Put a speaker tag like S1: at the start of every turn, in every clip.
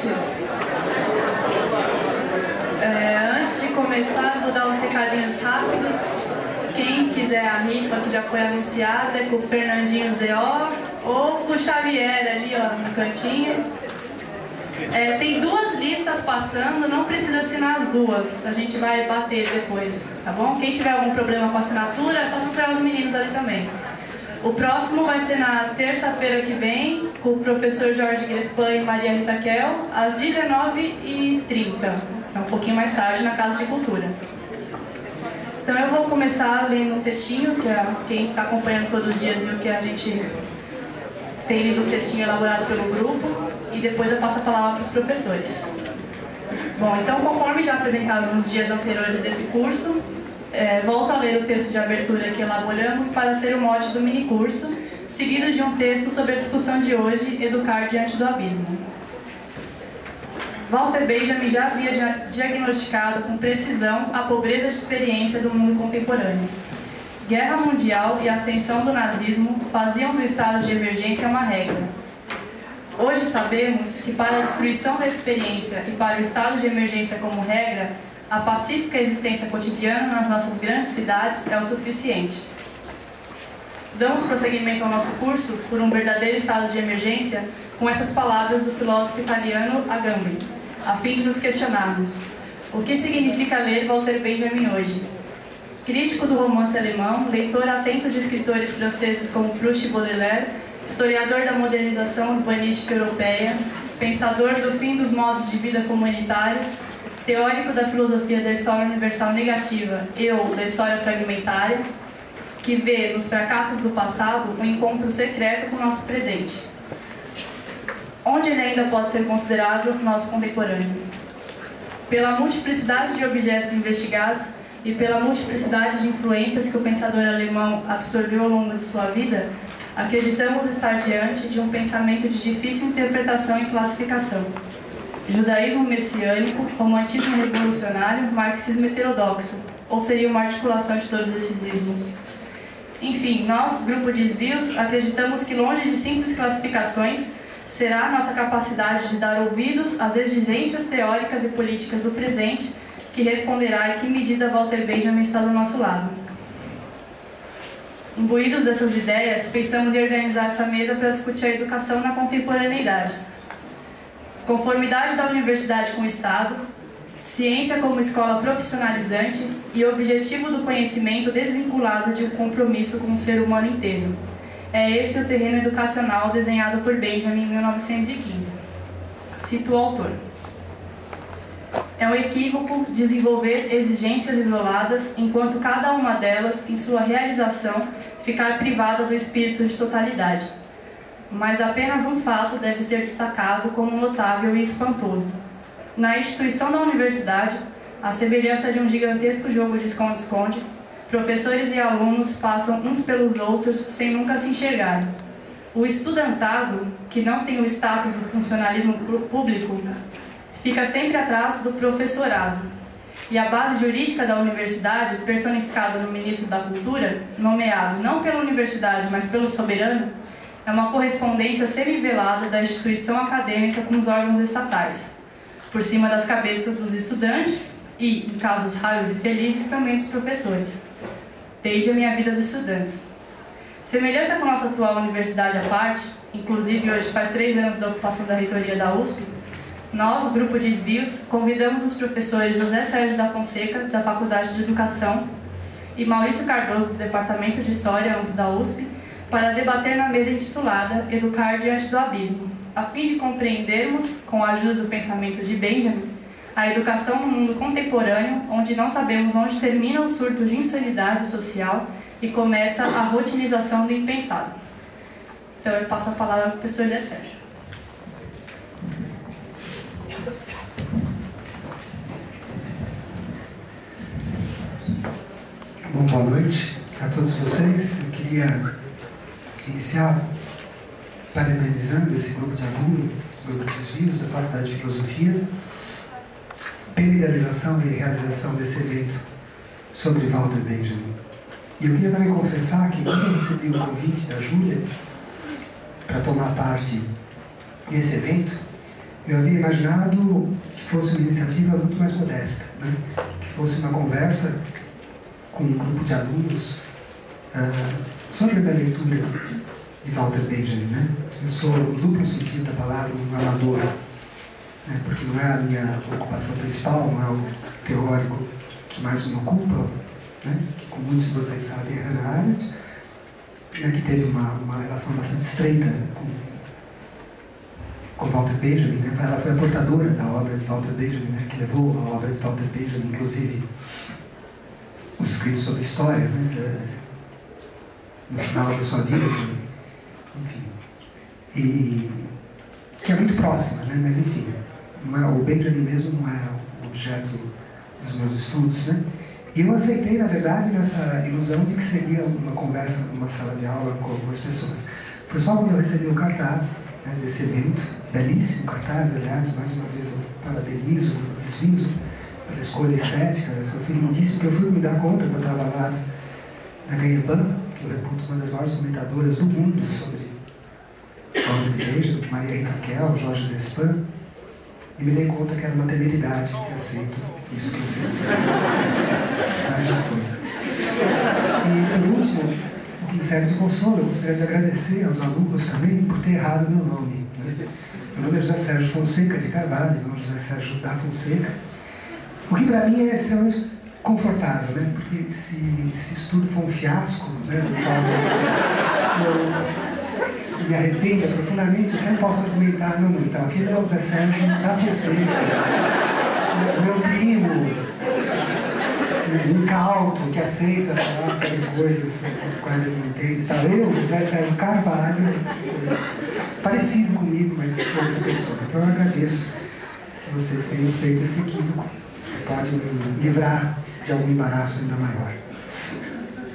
S1: noite. Antes de começar, vou dar uns recadinhos rápidos. Quem quiser a rifa que já foi anunciada é com o Fernandinho ZO ou com o Xavier ali, ó, no cantinho. Tem 2 listas passando, não precisa assinar as 2. A gente vai bater depois, tá bom? Quem tiver algum problema com a assinatura, é só procurar os meninos ali também. O próximo vai ser na terça-feira que vem, com o professor Jorge Grespan e Maria Rita Kel, às 19h30. É um pouquinho mais tarde, na Casa de Cultura. Então eu vou começar lendo um textinho, que quem está acompanhando todos os dias viu que a gente tem lido um textinho elaborado pelo grupo, e depois eu passo a palavra para os professores. Bom, então conforme já apresentado nos dias anteriores desse curso, volto a ler o texto de abertura que elaboramos para ser o mote do minicurso, seguido de um texto sobre a discussão de hoje, Educar Diante do Abismo. Walter Benjamin já havia diagnosticado com precisão a pobreza de experiência do mundo contemporâneo. Guerra mundial e a ascensão do nazismo faziam do estado de emergência uma regra. Hoje sabemos que para a destruição da experiência e para o estado de emergência como regra, a pacífica existência cotidiana nas nossas grandes cidades é o suficiente. Damos prosseguimento ao nosso curso por um verdadeiro estado de emergência com essas palavras do filósofo italiano Agamben, a fim de nos questionarmos: o que significa ler Walter Benjamin hoje? Crítico do romance alemão, leitor atento de escritores franceses como Proust e Baudelaire, historiador da modernização urbanística europeia, pensador do fim dos modos de vida comunitários, teórico da filosofia da história universal negativa e ou da história fragmentária, que vê nos fracassos do passado um encontro secreto com o nosso presente, onde ele ainda pode ser considerado nosso contemporâneo. Pela multiplicidade de objetos investigados e pela multiplicidade de influências que o pensador alemão absorveu ao longo de sua vida, acreditamos estar diante de um pensamento de difícil interpretação e classificação. Judaísmo messiânico, romantismo revolucionário, marxismo heterodoxo, ou seria uma articulação de todos esses ismos. Enfim, nós, Grupo Desvios, acreditamos que longe de simples classificações, será a nossa capacidade de dar ouvidos às exigências teóricas e políticas do presente que responderá em que medida Walter Benjamin está do nosso lado. Imbuídos dessas ideias, pensamos em organizar essa mesa para discutir a educação na contemporaneidade. Conformidade da universidade com o Estado, ciência como escola profissionalizante e objetivo do conhecimento desvinculado de um compromisso com o ser humano inteiro. É esse o terreno educacional desenhado por Benjamin em 1915. Cito o autor. É um equívoco desenvolver exigências isoladas, enquanto cada uma delas, em sua realização, ficar privada do espírito de totalidade. Mas apenas um fato deve ser destacado como notável e espantoso. Na instituição da universidade, à semelhança de um gigantesco jogo de esconde-esconde, professores e alunos passam uns pelos outros sem nunca se enxergarem. O estudantado, que não tem o status do funcionalismo público, fica sempre atrás do professorado. E a base jurídica da universidade, personificada no ministro da Cultura, nomeado não pela universidade, mas pelo soberano, é uma correspondência semi-velada da instituição acadêmica com os órgãos estatais, por cima das cabeças dos estudantes e, em casos raros e felizes, também dos professores. Benjamin, a vida dos estudantes. Semelhança com nossa atual universidade à parte, inclusive hoje faz 3 anos da ocupação da reitoria da USP, nós, Grupo Desvios, convidamos os professores José Sérgio da Fonseca, da Faculdade de Educação, e Maurício Cardoso, do Departamento de História, ambos da USP, para debater na mesa intitulada Educar Diante do Abismo, a fim de compreendermos, com a ajuda do pensamento de Benjamin, a educação no mundo contemporâneo, onde não sabemos onde termina o surto de insanidade social e começa a rotinização do impensado. Então eu passo a palavra para o professor José Sérgio.
S2: Bom, boa noite a todos vocês. Eu queria iniciar parabenizando esse grupo de alunos, Grupo Desvios, da Faculdade de Filosofia, pela idealização e realização desse evento sobre Walter Benjamin. E eu queria também confessar que quando eu recebi o convite da Júlia para tomar parte desse evento, Eu havia imaginado que fosse uma iniciativa muito mais modesta, né? Que fosse uma conversa com um grupo de alunos sobre a minha leitura de Walter Benjamin, né? Eu sou, no duplo sentido da palavra, um amador, né? Porque não é a minha ocupação principal, não é o teórico que mais me ocupa, né? Que, como muitos de vocês sabem, é Hannah Arendt, né? Que teve uma relação bastante estreita com Walter Benjamin, né? Ela foi a portadora da obra de Walter Benjamin, né? Que levou a obra de Walter Benjamin, inclusive os escritos sobre história, né? No final da sua vida, enfim, e que é muito próxima, né? Mas enfim, não é, o Benjamin mesmo não é o objeto dos meus estudos, né? E eu aceitei, na verdade, nessa ilusão de que seria uma conversa numa sala de aula com algumas pessoas. Foi só quando eu recebi o cartaz, né, desse evento, belíssimo cartaz, aliás, mais uma vez eu parabenizo o Desvios pela escolha estética, foi lindíssimo, que eu fui me dar conta que eu estava lá na Ganheban, que eu reputo uma das maiores comentadoras do mundo sobre a obra de Benjamin, Maria Rita Kell, Jorge Despan, e me dei conta que era uma temeridade que aceito isso que eu sei. Mas já foi. E, por último, o que me serve de consolo, eu gostaria de agradecer aos alunos também por ter errado meu nome. Meu nome é José Sérgio Fonseca de Carvalho, meu nome é José Sérgio da Fonseca, o que para mim é extremamente confortável, né? Porque se isso tudo for um fiasco, né, do qual eu me arrependo profundamente, eu sempre posso argumentar, não, então, aquele é o José Sérgio da Fonseca, meu primo, incauto, que aceita falar sobre coisas as quais ele não entende e tal. Eu, José Sérgio Carvalho, parecido comigo, mas outra pessoa. Então eu agradeço que vocês tenham feito esse equívoco, que pode me livrar de algum embaraço ainda maior.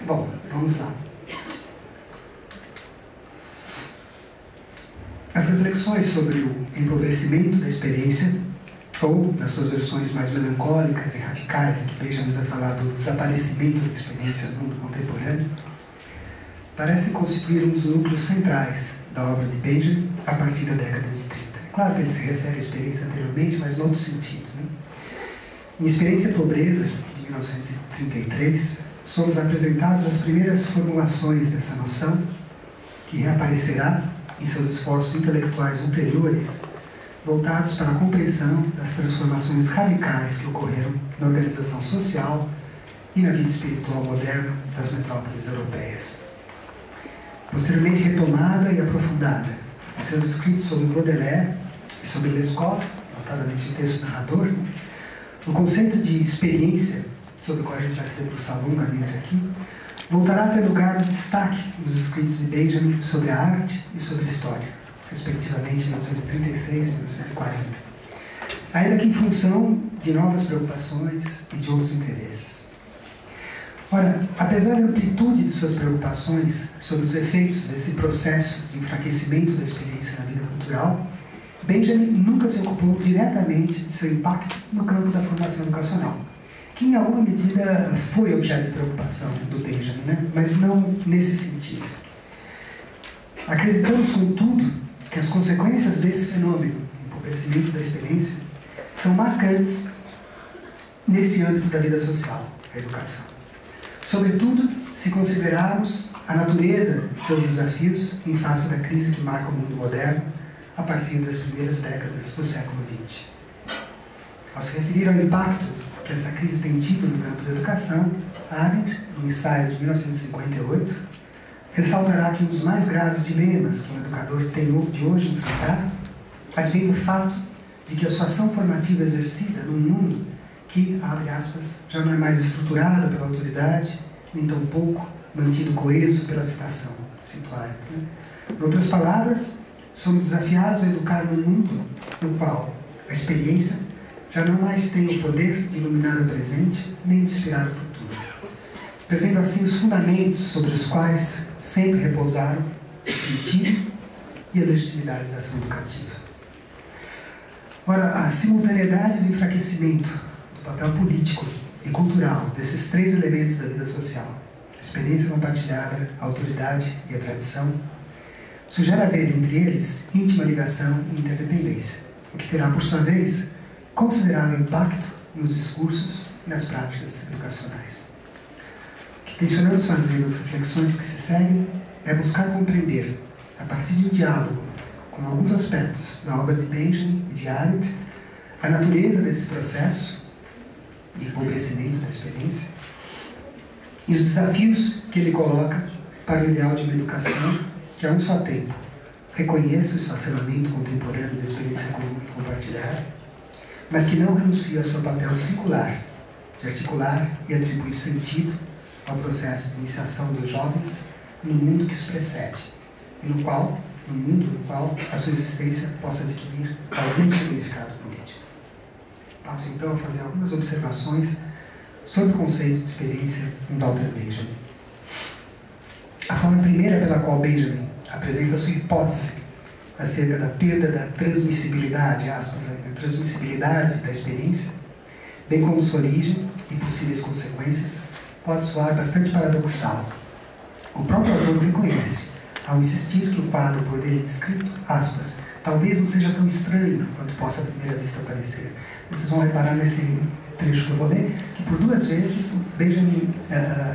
S2: Bom, vamos lá. As reflexões sobre o empobrecimento da experiência, ou, nas suas versões mais melancólicas e radicais, em que Benjamin vai falar do desaparecimento da experiência no mundo contemporâneo, parecem constituir um dos núcleos centrais da obra de Benjamin a partir da década de 30. É claro que ele se refere à experiência anteriormente, mas no outro sentido, né? Em Experiência e Pobreza, de 1933, somos apresentados as primeiras formulações dessa noção, que reaparecerá em seus esforços intelectuais ulteriores, voltados para a compreensão das transformações radicais que ocorreram na organização social e na vida espiritual moderna das metrópoles europeias. Posteriormente retomada e aprofundada em seus escritos sobre Baudelaire e sobre Lescaut, notadamente o texto narrador, o conceito de experiência, sobre o qual a gente vai se debruçar longamente aqui, voltará a ter lugar de destaque nos escritos de Benjamin sobre a arte e sobre a história, respectivamente 1936 e 1940, ainda que em função de novas preocupações e de outros interesses. Ora, apesar da amplitude de suas preocupações sobre os efeitos desse processo de enfraquecimento da experiência na vida cultural, Benjamin nunca se ocupou diretamente de seu impacto no campo da formação educacional, que em alguma medida foi objeto de preocupação do Benjamin, né? Mas não nesse sentido. Acreditamos, contudo, que as consequências desse fenômeno, o empobrecimento da experiência, são marcantes nesse âmbito da vida social, a educação. Sobretudo, se considerarmos a natureza de seus desafios em face da crise que marca o mundo moderno a partir das primeiras décadas do século XX. Ao se referir ao impacto que essa crise tem tido no campo da educação, Arendt, no ensaio de 1958, ressaltará que um dos mais graves dilemas que um educador tem de hoje enfrentar advém do fato de que a sua ação formativa exercida num mundo que, abre aspas, já não é mais estruturado pela autoridade, nem tampouco mantido coeso pela citação, cito Arendt, né? Em outras palavras, somos desafiados a educar num mundo no qual a experiência já não mais tem o poder de iluminar o presente, nem de inspirar o futuro, perdendo assim os fundamentos sobre os quais sempre repousaram o sentido e a legitimidade da ação educativa. Ora, a simultaneidade do enfraquecimento do papel político e cultural desses três elementos da vida social, a experiência compartilhada, a autoridade e a tradição, sugere haver entre eles íntima ligação e interdependência, o que terá, por sua vez, considerável impacto nos discursos e nas práticas educacionais. O que tencionamos fazer nas reflexões que se seguem é buscar compreender, a partir de um diálogo com alguns aspectos da obra de Benjamin e de Arendt, a natureza desse processo de empobrecimento da experiência e os desafios que ele coloca para o ideal de uma educação que, a um só tempo, reconheça o esfacelamento contemporâneo da experiência comum e compartilhada, mas que não renuncia ao seu papel singular de articular e atribuir sentido ao processo de iniciação dos jovens no mundo que os precede e no mundo no qual a sua existência possa adquirir algum significado político. Passo então a fazer algumas observações sobre o conceito de experiência em Walter Benjamin. A forma primeira pela qual Benjamin apresenta sua hipótese acerca da perda da transmissibilidade, aspas, a transmissibilidade da experiência, bem como sua origem e possíveis consequências, pode soar bastante paradoxal. O próprio autor reconhece, ao insistir que o quadro por ele descrito, aspas, talvez não seja tão estranho quanto possa à primeira vista parecer. Vocês vão reparar nesse trecho que eu vou ler, que por duas vezes Benjamin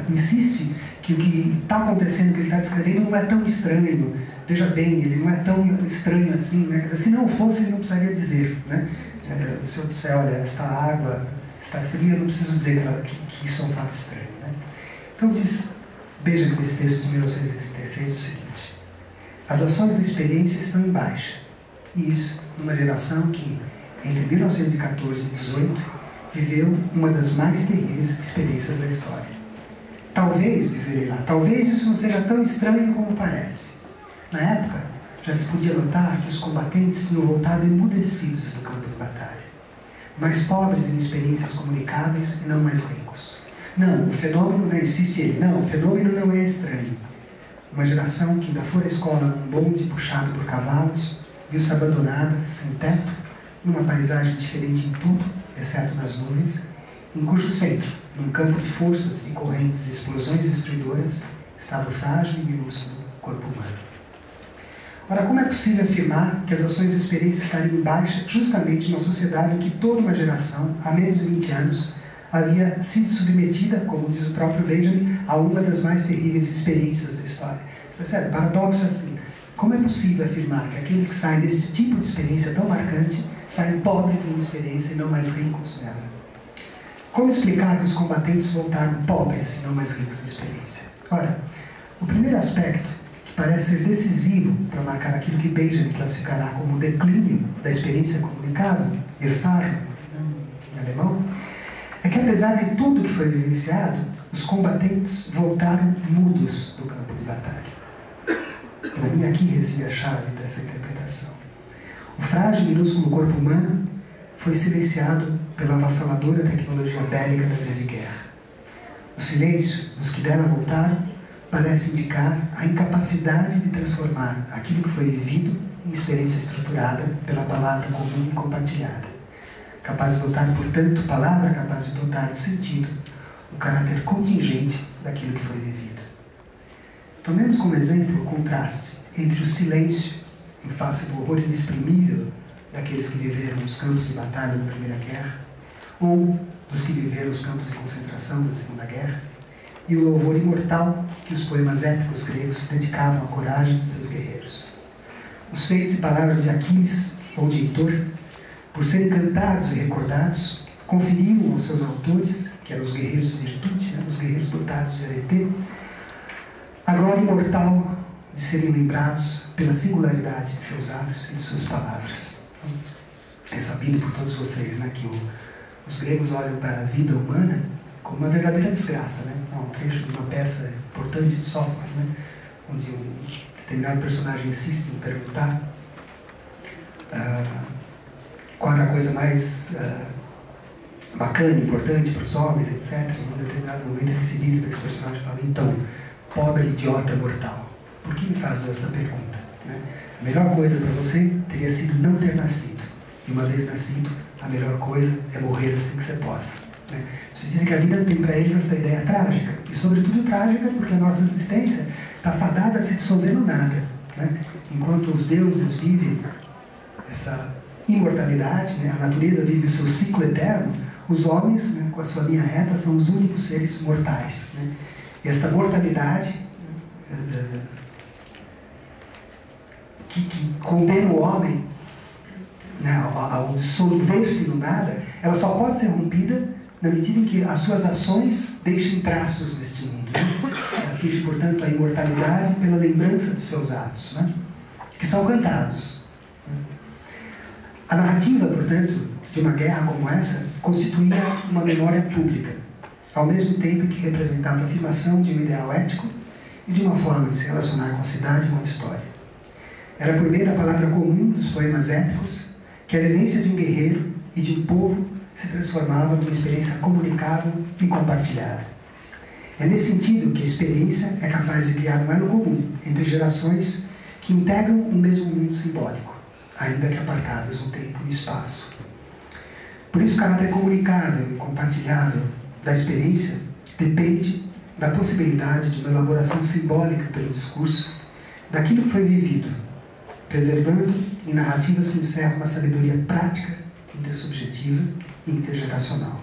S2: insiste que o que está acontecendo, o que ele está descrevendo, não é tão estranho. Veja bem, ele não é tão estranho assim, né? Se não fosse, ele não precisaria dizer, né? Se eu disser, olha, esta água está fria, eu não preciso dizer que isso é um fato estranho, né? Então diz Benjamin nesse texto de 1936 o seguinte: as ações da experiência estão em baixa, e isso numa geração que, entre 1914 e 18, viveu uma das mais terríveis experiências da história. Talvez, diz ele lá, talvez isso não seja tão estranho como parece. Na época, já se podia notar que os combatentes tinham voltado emudecidos do campo de batalha, mais pobres em experiências comunicáveis e não mais ricos. Não, o fenômeno, né, insiste ele, não, o fenômeno não é estranho. Uma geração que ainda fora à escola num bonde puxado por cavalos, viu-se abandonada, sem teto, numa paisagem diferente em tudo, exceto nas nuvens, em cujo centro, num campo de forças e correntes e explosões destruidoras, estava o frágil e minúsculo corpo humano. Ora, como é possível afirmar que as ações e experiências estariam em baixa justamente numa sociedade em que toda uma geração, há menos de 20 anos, havia sido submetida, como diz o próprio Benjamin, a uma das mais terríveis experiências da história? Você percebe? Paradoxo assim. Como é possível afirmar que aqueles que saem desse tipo de experiência tão marcante saem pobres em uma experiência e não mais ricos nela? Como explicar que os combatentes voltaram pobres e não mais ricos na experiência? Ora, o primeiro aspecto que parece ser decisivo para marcar aquilo que Benjamin classificará como declínio da experiência comunicável, Erfahrung, em alemão, é que apesar de tudo que foi vivenciado, os combatentes voltaram mudos do campo de batalha. Para mim, aqui reside a chave dessa interpretação. O frágil e minúsculo corpo humano foi silenciado pela avassaladora tecnologia bélica da Grande Guerra. O silêncio dos que dela voltaram parece indicar a incapacidade de transformar aquilo que foi vivido em experiência estruturada pela palavra comum e compartilhada, capaz de dotar, portanto, palavra capaz de dotar de sentido o caráter contingente daquilo que foi vivido. Tomemos como exemplo o contraste entre o silêncio em face do horror inexprimível daqueles que viveram nos campos de batalha da Primeira Guerra, ou dos que viveram nos campos de concentração da Segunda Guerra, e o louvor imortal que os poemas épicos gregos dedicavam à coragem de seus guerreiros. Os feitos e palavras de Aquiles ou de Heitor, por serem cantados e recordados, conferiam aos seus autores, que eram os guerreiros de virtude, os guerreiros dotados de arete, a glória imortal de serem lembrados pela singularidade de seus atos e de suas palavras. É sabido por todos vocês, né, que os gregos olham para a vida humana como uma verdadeira desgraça, né? Um trecho de uma peça importante de Sófocles, né, onde um determinado personagem insiste em perguntar qual era a coisa mais bacana, importante para os homens, etc. Em um determinado momento ele se vira para esse personagem e fala: então, pobre idiota mortal, por que me faz essa pergunta? Né? A melhor coisa para você teria sido não ter nascido. E uma vez nascido, a melhor coisa é morrer assim que você possa. Né? Você diz que a vida tem para eles essa ideia trágica. E sobretudo trágica porque a nossa existência está fadada a se dissolver no nada. Né? Enquanto os deuses vivem essa imortalidade, né, a natureza vive o seu ciclo eterno, os homens, né, com a sua linha reta, são os únicos seres mortais. Né? E esta mortalidade que condena o homem, né, ao dissolver-se no nada, ela só pode ser rompida na medida em que as suas ações deixem traços neste mundo. Né? Ela atinge, portanto, a imortalidade pela lembrança dos seus atos, né? Que são cantados. Né? A narrativa, portanto, de uma guerra como essa, constituía uma memória pública, ao mesmo tempo que representava a afirmação de um ideal ético e de uma forma de se relacionar com a cidade e com a história. Era por meio da palavra comum dos poemas épicos que a vivência de um guerreiro e de um povo se transformava numa experiência comunicável e compartilhada. É nesse sentido que a experiência é capaz de criar um elo comum entre gerações que integram um mesmo mundo simbólico, ainda que apartadas no tempo e no espaço. Por isso, o caráter comunicável e compartilhável da experiência depende da possibilidade de uma elaboração simbólica pelo discurso daquilo que foi vivido, preservando em narrativas que encerram uma sabedoria prática, intersubjetiva e intergeracional.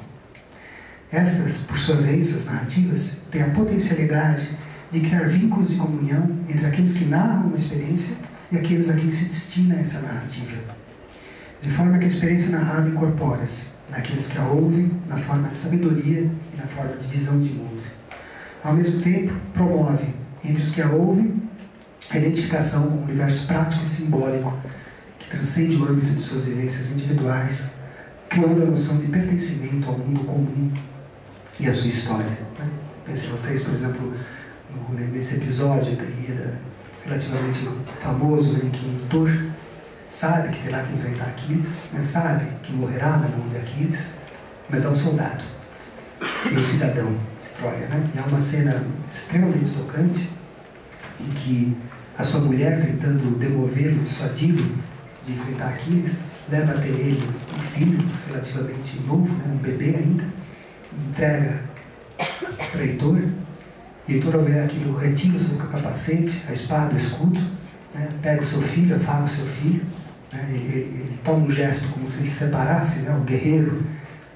S2: Estas, por sua vez, as narrativas, têm a potencialidade de criar vínculos de comunhão entre aqueles que narram uma experiência e aqueles a quem se destina essa narrativa, de forma que a experiência narrada incorpora-se naqueles que a ouvem na forma de sabedoria e na forma de visão de mundo. Ao mesmo tempo, promove entre os que a ouvem a identificação com o universo prático e simbólico que transcende o âmbito de suas vivências individuais, criando a noção de pertencimento ao mundo comum e à sua história. Né? Pensem vocês, por exemplo, nesse episódio da Ilíada, relativamente famoso, em que Thor sabe que terá que enfrentar Aquiles, né? Sabe que morrerá na mão de Aquiles, mas é um soldado e um cidadão de Troia. Né? E é uma cena extremamente tocante em que a sua mulher, tentando demovê-lo, dissuadi-lo de enfrentar Aquiles, leva a ter ele um filho relativamente novo, né? Um bebê ainda, e entrega para Heitor. E Heitor, ao ver aquilo, retira o seu capacete, a espada, o escudo, né? Pega o seu filho, afaga o seu filho, né? Ele toma um gesto como se ele separasse, né? O guerreiro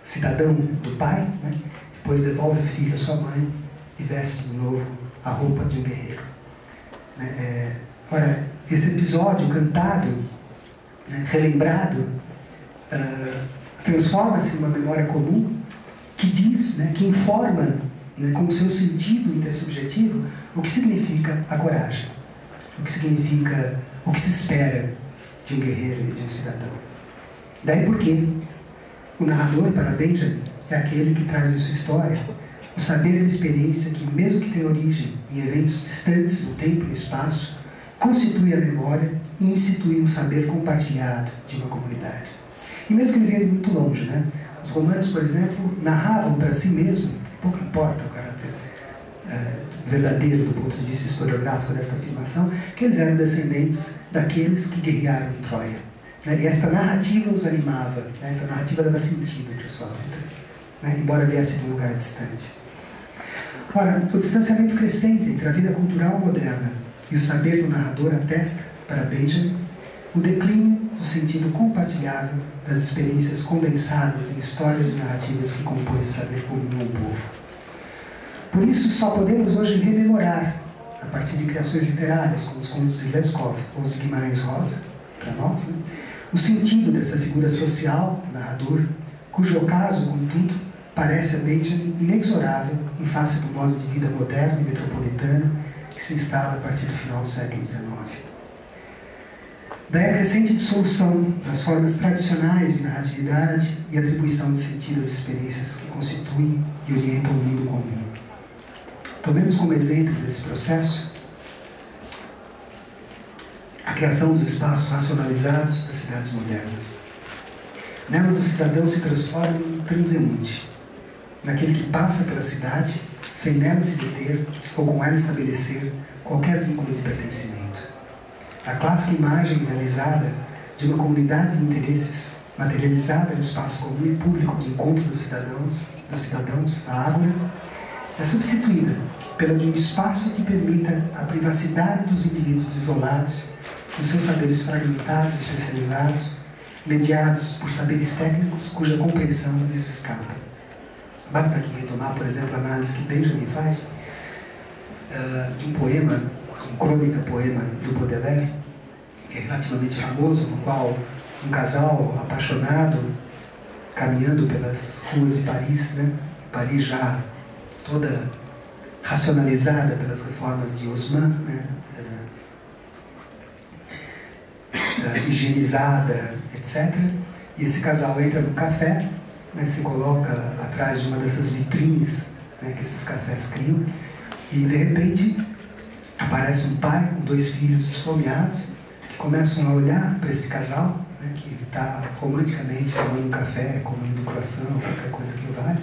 S2: cidadão do pai, né? Depois devolve o filho à sua mãe e veste de novo a roupa de um guerreiro. Ora, esse episódio cantado, né, relembrado, transforma-se numa memória comum que diz, né, que informa, né, com o seu sentido intersubjetivo o que significa a coragem, o que significa, o que se espera de um guerreiro e de um cidadão. Daí porque o narrador, para Benjamin, é aquele que traz em sua história o saber da experiência que, mesmo que tenha origem em eventos distantes no tempo e no espaço, constitui a memória e institui um saber compartilhado de uma comunidade. E mesmo que ele venha de muito longe, né? Os romanos, por exemplo, narravam para si mesmo, pouco importa o caráter verdadeiro do ponto de vista historiográfico desta afirmação, que eles eram descendentes daqueles que guerrearam em Troia. Né? E esta narrativa os animava, né? Essa narrativa dava sentido para a sua vida, né? Embora viesse de um lugar distante. Ora, o distanciamento crescente entre a vida cultural moderna e o saber do narrador atesta, para Benjamin, o declínio do sentido compartilhável das experiências condensadas em histórias e narrativas que compõem esse saber comum ao povo. Por isso, só podemos hoje rememorar, a partir de criações literárias, como os contos de Leskov ou os de Guimarães Rosa, para nós, né, o sentido dessa figura social, narrador, cujo ocaso, contudo, parece a Benjamin inexorável em face do modo de vida moderno e metropolitano que se instala a partir do final do século XIX. Daí a crescente dissolução das formas tradicionais de narratividade e atribuição de sentido às experiências que constituem e orientam o mundo comum. Tomemos como exemplo desse processo a criação dos espaços racionalizados das cidades modernas. Nelas o cidadão se transforma em transeunte, naquele que passa pela cidade sem nela se deter ou com ela estabelecer qualquer vínculo de pertencimento. A clássica imagem idealizada de uma comunidade de interesses materializada no espaço comum e público de encontro dos cidadãos, a ágora, é substituída pela de um espaço que permita a privacidade dos indivíduos isolados, com seus saberes fragmentados e especializados, mediados por saberes técnicos cuja compreensão lhes escapa. Basta aqui retomar, por exemplo, a análise que Benjamin faz de um poema, um crônica-poema do Baudelaire, que é relativamente famoso, no qual um casal apaixonado, caminhando pelas ruas de Paris, né? Paris já toda racionalizada pelas reformas de Haussmann, né? Higienizada, etc. E esse casal entra no café, né? Se coloca atrás de uma dessas vitrines, né, que esses cafés criam, e de repente aparece um pai com 2 filhos esfomeados que começam a olhar para esse casal, né, que está romanticamente tomando um café, comendo croissant, qualquer coisa que vale,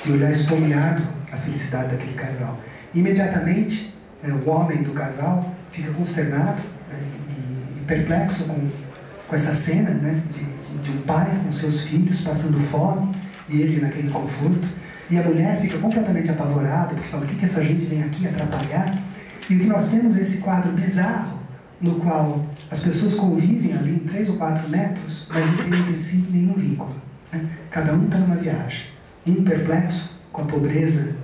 S2: e olhar esfomeado a felicidade daquele casal. Imediatamente, né, o homem do casal fica consternado, né, e perplexo com essa cena, né, de um pai com seus filhos passando fome e ele naquele conforto, e a mulher fica completamente apavorada porque fala: o que essa gente vem aqui atrapalhar? E o que nós temos é esse quadro bizarro no qual as pessoas convivem ali em 3 ou 4 metros, mas não tem entre si nenhum vínculo, né? Cada um está numa viagem, um perplexo com a pobreza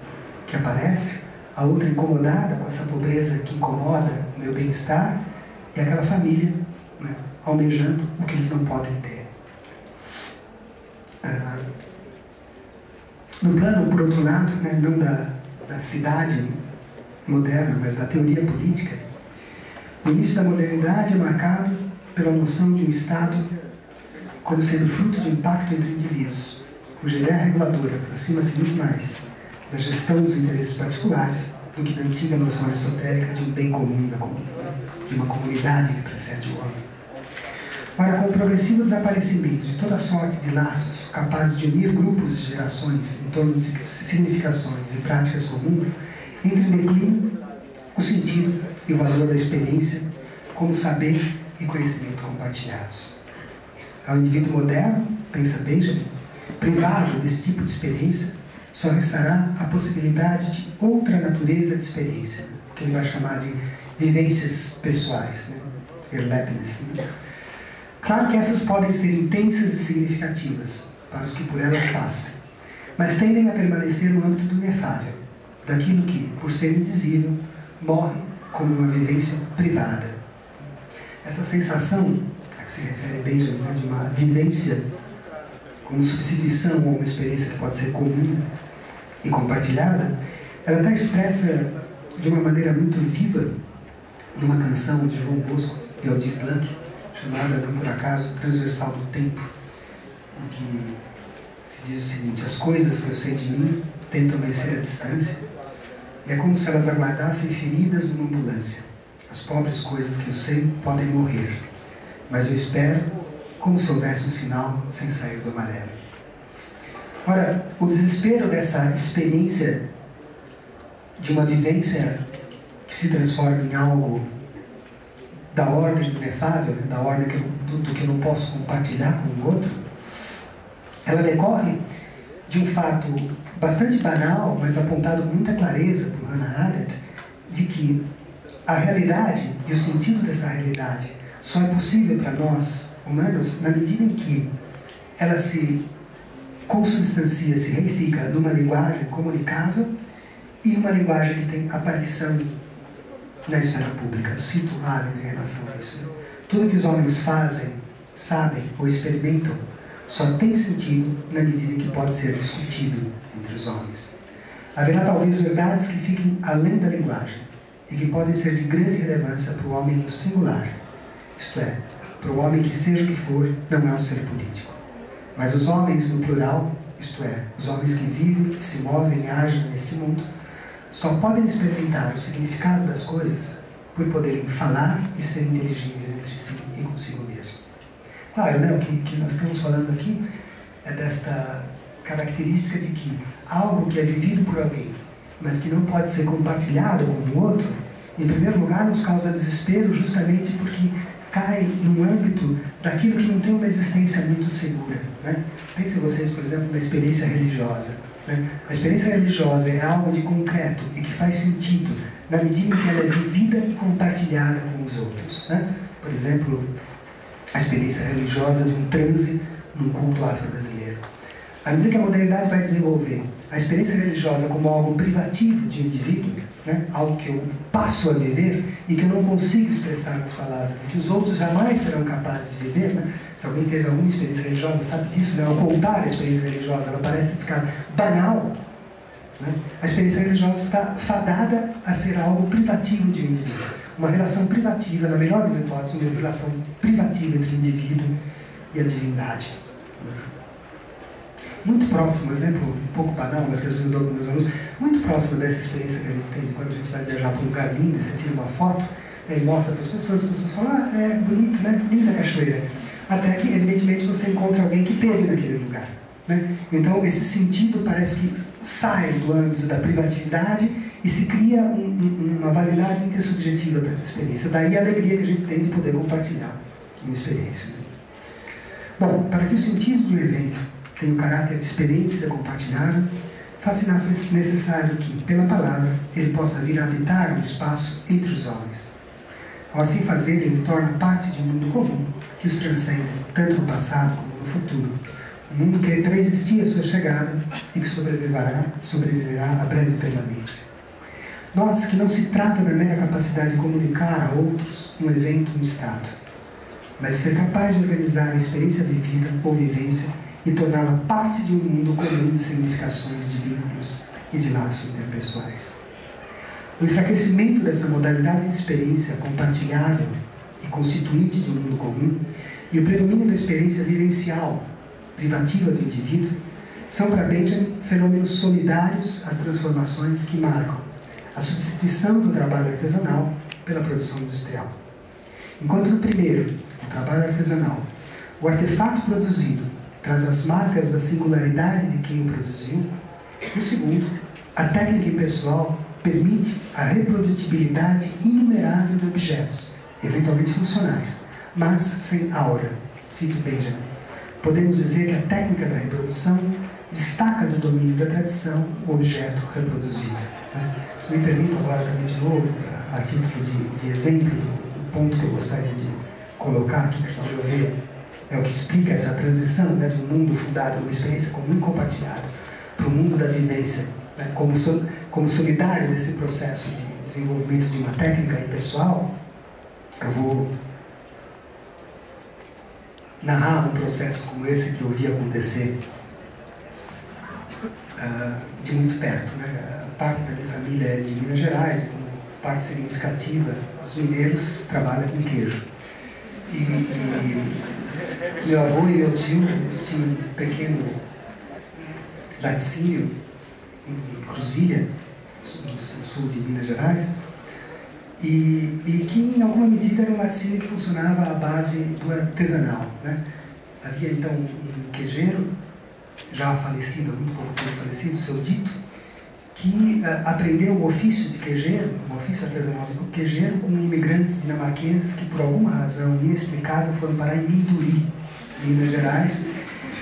S2: que aparece, a outra incomodada com essa pobreza que incomoda o meu bem-estar, e aquela família, né, almejando o que eles não podem ter. No plano, por outro lado, né, não da cidade moderna, mas da teoria política, o início da modernidade é marcado pela noção de um Estado como sendo fruto de impacto entre indivíduos, cuja ideia reguladora aproxima-se muito mais da gestão dos interesses particulares do que da antiga noção aristotélica de um bem comum, de uma comunidade que precede o homem. Ora, com o progressivo desaparecimento de toda sorte de laços capazes de unir grupos de gerações em torno de significações e práticas comuns, entra em declínio o sentido e o valor da experiência como saber e conhecimento compartilhados. Ao indivíduo moderno, pensa Benjamin, privado desse tipo de experiência, só restará a possibilidade de outra natureza de experiência, que ele vai chamar de vivências pessoais, né? Erlebnis, né? Claro que essas podem ser intensas e significativas para os que por elas passam, mas tendem a permanecer no âmbito do inefável, daquilo que, por ser indizível, morre como uma vivência privada. Essa sensação a que se refere Benjamin, né, de uma vivência como substituição a uma experiência que pode ser comum e compartilhada, ela está expressa de uma maneira muito viva numa canção de João Bosco e Aldir Blanc, chamada, não por acaso, Transversal do Tempo, em que se diz o seguinte: as coisas que eu sei de mim tentam vencer a distância, e é como se elas aguardassem feridas numa ambulância. As pobres coisas que eu sei podem morrer, mas eu espero como se houvesse um sinal sem sair do amarelo. Ora, o desespero dessa experiência de uma vivência que se transforma em algo da ordem do inefável, da ordem do que eu não posso compartilhar com o outro, ela decorre de um fato bastante banal, mas apontado com muita clareza por Hannah Arendt, de que a realidade e o sentido dessa realidade só é possível para nós, humanos, na medida em que ela se consubstancia, se reifica numa linguagem comunicável e uma linguagem que tem aparição na esfera pública. Eu cito Arendt em relação a isso. Tudo que os homens fazem, sabem ou experimentam só tem sentido na medida em que pode ser discutido entre os homens. Haverá talvez verdades que fiquem além da linguagem e que podem ser de grande relevância para o homem no singular, isto é, para o homem que seja o que for, não é um ser político. Mas os homens no plural, isto é, os homens que vivem, que se movem e agem nesse mundo, só podem experimentar o significado das coisas por poderem falar e ser inteligíveis entre si e consigo mesmo. Claro, né, o que nós estamos falando aqui é desta característica de que algo que é vivido por alguém, mas que não pode ser compartilhado com o outro, em primeiro lugar nos causa desespero justamente porque cai no âmbito daquilo que não tem uma existência muito segura, né? Pensem vocês, por exemplo, na experiência religiosa, né? A experiência religiosa é algo de concreto e que faz sentido na medida em que ela é vivida e compartilhada com os outros, né? Por exemplo, a experiência religiosa de um transe num culto afro-brasileiro. À medida que a modernidade vai desenvolver a experiência religiosa como algo privativo de um indivíduo, né? Algo que eu passo a viver e que eu não consigo expressar nas palavras, e que os outros jamais serão capazes de viver, né? Se alguém teve alguma experiência religiosa, sabe disso, né? Ao contar a experiência religiosa, ela parece ficar banal, né? A experiência religiosa está fadada a ser algo privativo de um indivíduo. Uma relação privativa, na melhor das hipóteses, uma relação privativa entre o indivíduo e a divindade. Muito próximo, um exemplo um pouco banal, mas que eu dou para meus alunos, muito próximo dessa experiência que a gente tem de quando a gente vai viajar para um lugar lindo, você tira uma foto, e mostra para as pessoas falam, ah, é bonito, né? Linda a cachoeira. Até que, evidentemente, você encontra alguém que esteve naquele lugar, né? Então, esse sentido parece que sai do âmbito da privatividade e se cria uma validade intersubjetiva para essa experiência. Daí a alegria que a gente tem de poder compartilhar uma experiência. Bom, para que o sentido do evento tenha o caráter de experiência compartilhável, faz-se necessário que, pela palavra, ele possa vir a habitar um espaço entre os homens. Ao assim fazer, ele torna parte de um mundo comum, que os transcende, tanto no passado como no futuro. Um mundo que pré-existia a sua chegada e que sobreviverá à breve permanência. Note que não se trata da mera capacidade de comunicar a outros um evento, um estado, mas ser capaz de organizar a experiência vivida ou vivência e torná-la parte de um mundo comum de significações, de vínculos e de laços interpessoais. O enfraquecimento dessa modalidade de experiência compartilhável e constituinte de um mundo comum e o predomínio da experiência vivencial, privativa do indivíduo, são para Benjamin fenômenos solidários às transformações que marcam a substituição do trabalho artesanal pela produção industrial. Enquanto no primeiro, o trabalho artesanal, o artefato produzido traz as marcas da singularidade de quem o produziu, no segundo, a técnica impessoal permite a reprodutibilidade inumerável de objetos, eventualmente funcionais, mas sem aura. Cito Benjamin. Podemos dizer que a técnica da reprodução destaca do domínio da tradição o objeto reproduzido. Se me permite agora também de novo, a título de exemplo, o ponto que eu gostaria de colocar aqui, que ao meu ver é o que explica essa transição, né, de um mundo fundado numa experiência comum e compartilhada para o mundo da vivência, né, como solidário desse processo de desenvolvimento de uma técnica impessoal. Eu vou narrar um processo como esse que eu vi acontecer de muito perto, né? Parte da minha família é de Minas Gerais, e como parte significativa, os mineiros trabalham com queijo. E meu avô e meu tio tinham um pequeno laticínio em Cruzilha, no sul de Minas Gerais, e que em alguma medida era um laticínio que funcionava à base do artesanal, né? Havia então um queijeiro, já falecido, há muito pouco tempo falecido, o seu Dito, que aprendeu o ofício de queijeiro, o ofício artesanal de queijeiro, com imigrantes dinamarqueses que, por alguma razão inexplicável, foram parar em Minduri, Minas Gerais,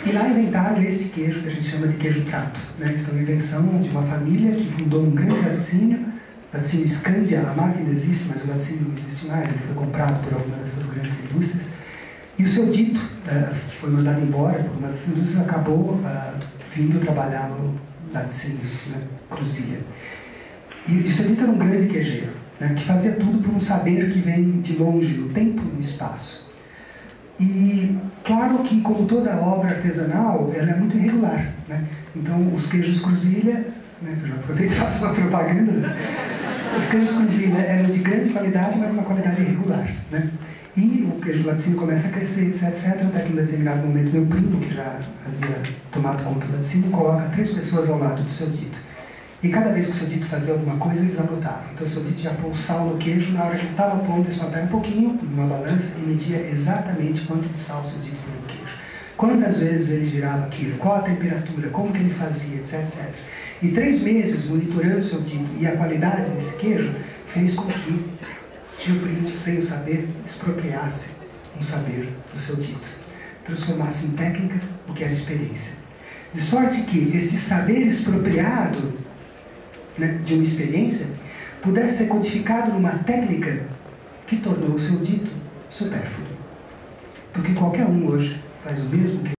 S2: e lá inventaram este queijo que a gente chama de queijo prato, né? Isso é uma invenção de uma família que fundou um grande laticínio Scandia, a marca ainda existe, mas o laticínio não existe mais, ele foi comprado por alguma dessas grandes indústrias, e o seu Dito, que foi mandado embora por uma dessas indústrias, acabou vindo trabalhar no laticínios, né, Cruzilha. E o seu Dito era um grande queijeiro, né, que fazia tudo por um saber que vem de longe, no tempo e no espaço. E claro que, como toda obra artesanal, ela é muito irregular, né? Então os queijos Cruzilha, né, eu já aproveito e faço uma propaganda, né? Os queijos Cruzilha eram de grande qualidade, mas uma qualidade irregular, né? E o queijo laticínio começa a crescer, etc, até que em determinado momento meu primo, que já havia tomado conta do laticínio, coloca 3 pessoas ao lado do seu Dito. E cada vez que o seu Dito fazia alguma coisa, eles anotavam. Então o seu Dito já pôr sal no queijo, na hora que ele estava pondo, eles papel um pouquinho, numa balança, e media exatamente quanto de sal o seu Dito pôr no queijo. Quantas vezes ele girava aquilo, qual a temperatura, como que ele fazia, etc, etc. E 3 meses monitorando o seu Dito e a qualidade desse queijo, fez com que meu primo, sem o saber, expropriasse um saber do seu Dito, transformasse em técnica o que era experiência. De sorte que este saber expropriado, né, de uma experiência pudesse ser codificado numa técnica que tornou o seu Dito supérfluo. porque qualquer um hoje faz o mesmo que